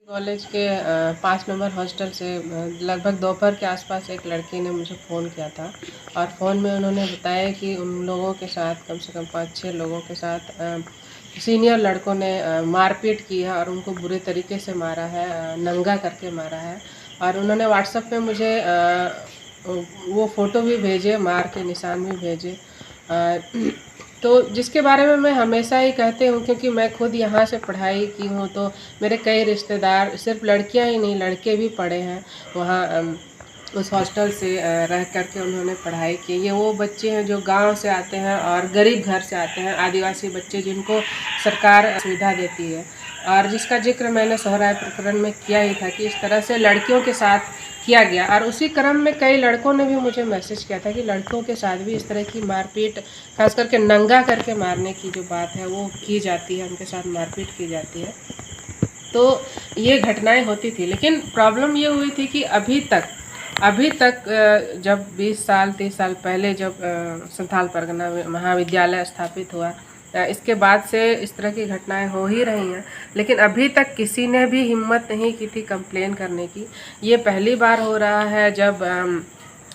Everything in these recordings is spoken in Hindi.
कॉलेज के 5 नंबर हॉस्टल से लगभग दोपहर के आसपास एक लड़की ने मुझे फ़ोन किया था और फ़ोन में उन्होंने बताया कि उन लोगों के साथ कम से कम 5-6 लोगों के साथ सीनियर लड़कों ने मारपीट की है और उनको बुरे तरीके से मारा है, नंगा करके मारा है। और उन्होंने व्हाट्सएप पे मुझे वो फ़ोटो भी भेजे, मार के निशान भी भेजे। तो जिसके बारे में मैं हमेशा ही कहती हूँ, क्योंकि मैं खुद यहाँ से पढ़ाई की हूँ, तो मेरे कई रिश्तेदार, सिर्फ लड़कियाँ ही नहीं लड़के भी पढ़े हैं वहाँ उस हॉस्टल से रह कर के उन्होंने पढ़ाई की। ये वो बच्चे हैं जो गांव से आते हैं और गरीब घर से आते हैं, आदिवासी बच्चे जिनको सरकार सुविधा देती है। और जिसका जिक्र मैंने सोहराय प्रकरण में किया ही था कि इस तरह से लड़कियों के साथ किया गया। और उसी क्रम में कई लड़कों ने भी मुझे मैसेज किया था कि लड़कों के साथ भी इस तरह की मारपीट, खास करके नंगा करके मारने की जो बात है वो की जाती है, उनके साथ मारपीट की जाती है। तो ये घटनाएं होती थी, लेकिन प्रॉब्लम ये हुई थी कि अभी तक जब 20 साल 30 साल पहले जब संथाल परगना महाविद्यालय स्थापित हुआ, इसके बाद से इस तरह की घटनाएं हो ही रही हैं, लेकिन अभी तक किसी ने भी हिम्मत नहीं की थी कंप्लेन करने की। ये पहली बार हो रहा है जब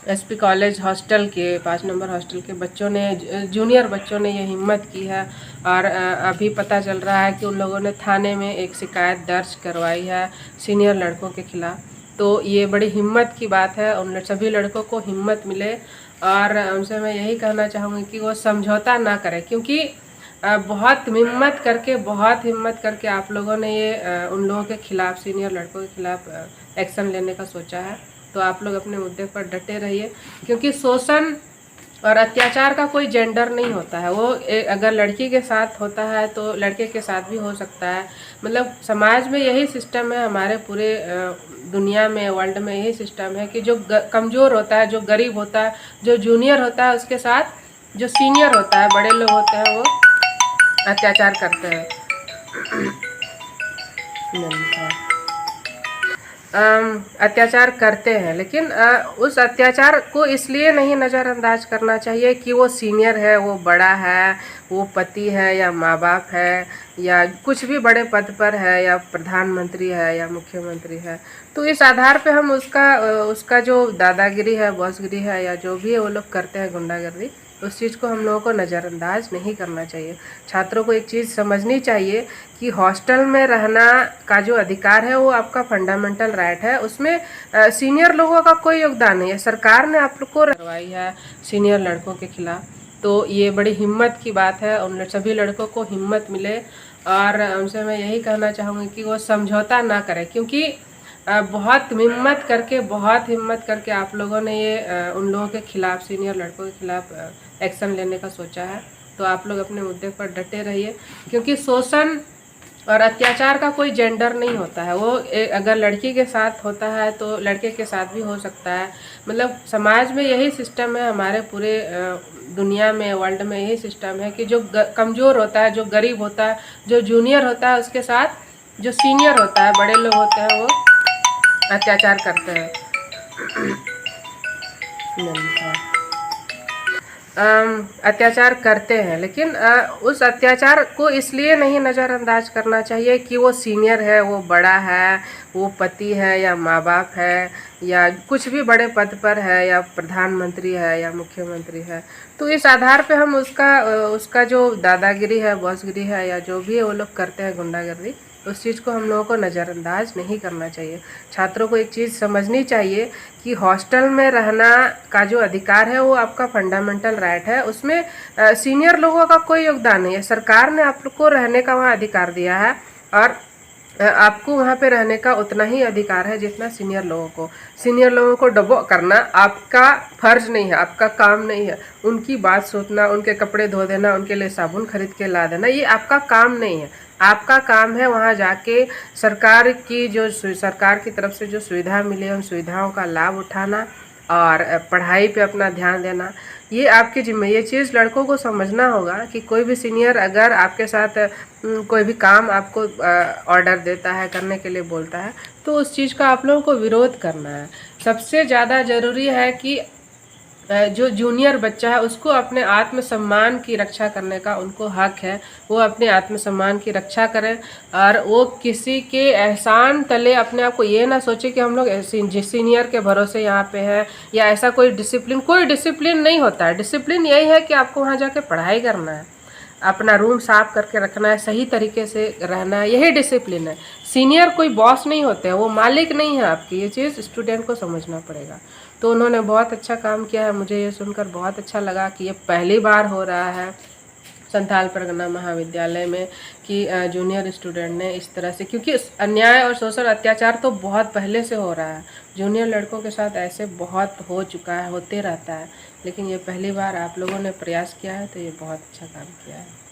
एसपी कॉलेज हॉस्टल के 5 नंबर हॉस्टल के बच्चों ने, जूनियर बच्चों ने ये हिम्मत की है। और अभी पता चल रहा है कि उन लोगों ने थाने में एक शिकायत दर्ज करवाई है सीनियर लड़कों के खिलाफ। तो ये बड़ी हिम्मत की बात है, उन सभी लड़कों को हिम्मत मिले। और उनसे मैं यही कहना चाहूँगी कि वो समझौता ना करें, क्योंकि बहुत हिम्मत करके आप लोगों ने ये उन लोगों के खिलाफ, सीनियर लड़कों के खिलाफ एक्शन लेने का सोचा है। तो आप लोग अपने मुद्दे पर डटे रहिए, क्योंकि शोषण और अत्याचार का कोई जेंडर नहीं होता है। वो अगर लड़की के साथ होता है तो लड़के के साथ भी हो सकता है। मतलब समाज में यही सिस्टम है, हमारे पूरे दुनिया में, वर्ल्ड में यही सिस्टम है कि जो कमज़ोर होता है, जो गरीब होता है, जो जूनियर होता है, उसके साथ जो सीनियर होता है, बड़े लोग होते हैं, वो अत्याचार करते हैं। अत्याचार करते हैं, लेकिन उस अत्याचार को इसलिए नहीं नज़रअंदाज करना चाहिए कि वो सीनियर है, वो बड़ा है, वो पति है या माँ बाप है या कुछ भी बड़े पद पर है या प्रधानमंत्री है या मुख्यमंत्री है। तो इस आधार पे हम उसका जो दादागिरी है, बॉसगिरी है या जो भी वो लोग करते हैं गुंडागर्दी, उस चीज़ को हम लोगों को नज़रअंदाज नहीं करना चाहिए। छात्रों को एक चीज़ समझनी चाहिए कि हॉस्टल में रहना का जो अधिकार है वो आपका फंडामेंटल राइट है, उसमें सीनियर लोगों का कोई योगदान नहीं है। सरकार ने आप लोग को करवाई है सीनियर लड़कों के खिलाफ। तो ये बड़ी हिम्मत की बात है, उन सभी लड़कों को हिम्मत मिले। और उनसे मैं यही कहना चाहूँगी कि वो समझौता ना करें, क्योंकि बहुत हिम्मत करके आप लोगों ने ये उन लोगों के खिलाफ, सीनियर लड़कों के खिलाफ एक्शन लेने का सोचा है। तो आप लोग अपने मुद्दे पर डटे रहिए, क्योंकि शोषण और अत्याचार का कोई जेंडर नहीं होता है। वो अगर लड़की के साथ होता है तो लड़के के साथ भी हो सकता है। मतलब समाज में यही सिस्टम है, हमारे पूरे दुनिया में, वर्ल्ड में यही सिस्टम है कि जो कमज़ोर होता है, जो गरीब होता है, जो जूनियर होता है, उसके साथ जो सीनियर होता है, बड़े लोग होते हैं, वो अत्याचार करते हैं। अत्याचार करते हैं, लेकिन उस अत्याचार को इसलिए नहीं नज़रअंदाज करना चाहिए कि वो सीनियर है, वो बड़ा है, वो पति है या माँ बाप है या कुछ भी बड़े पद पर है या प्रधानमंत्री है या मुख्यमंत्री है। तो इस आधार पे हम उसका जो दादागिरी है, बॉसगिरी है या जो भी वो लोग करते हैं गुंडागर्दी, उस चीज़ को हम लोगों को नज़रअंदाज नहीं करना चाहिए। छात्रों को एक चीज़ समझनी चाहिए कि हॉस्टल में रहना का जो अधिकार है वो आपका फंडामेंटल राइट है, उसमें सीनियर लोगों का कोई योगदान नहीं है। सरकार ने आप लोग को रहने का वहाँ अधिकार दिया है और आपको वहाँ पे रहने का उतना ही अधिकार है जितना सीनियर लोगों को। सीनियर लोगों को डबो करना आपका फर्ज नहीं है, आपका काम नहीं है। उनकी बात सोचना, उनके कपड़े धो देना, उनके लिए साबुन खरीद के ला देना, ये आपका काम नहीं है। आपका काम है वहाँ जाके सरकार की तरफ से जो सुविधा मिले उन सुविधाओं का लाभ उठाना और पढ़ाई पे अपना ध्यान देना, ये आपकी जिम्मे। ये चीज़ लड़कों को समझना होगा कि कोई भी सीनियर अगर आपके साथ कोई भी काम आपको ऑर्डर देता है, करने के लिए बोलता है, तो उस चीज़ का आप लोगों को विरोध करना है। सबसे ज़्यादा ज़रूरी है कि जो जूनियर बच्चा है उसको अपने आत्मसम्मान की रक्षा करने का उनको हक है। वो अपने आत्मसम्मान की रक्षा करें और वो किसी के एहसान तले अपने आप को ये ना सोचे कि हम लोग सीनियर के भरोसे यहाँ पे हैं, या ऐसा कोई डिसिप्लिन नहीं होता है। डिसिप्लिन यही है कि आपको वहाँ जाके पढ़ाई करना है, अपना रूम साफ करके रखना है, सही तरीके से रहना है, यही डिसिप्लिन है। सीनियर कोई बॉस नहीं होते हैं, वो मालिक नहीं है आपकी। ये चीज़ स्टूडेंट को समझना पड़ेगा। तो उन्होंने बहुत अच्छा काम किया है। मुझे ये सुनकर बहुत अच्छा लगा कि ये पहली बार हो रहा है संथाल परगना महाविद्यालय में कि जूनियर स्टूडेंट ने इस तरह से, क्योंकि अन्याय और शोषण अत्याचार तो बहुत पहले से हो रहा है, जूनियर लड़कों के साथ ऐसे बहुत हो चुका है, होते रहता है, लेकिन ये पहली बार आप लोगों ने प्रयास किया है, तो ये बहुत अच्छा काम किया है।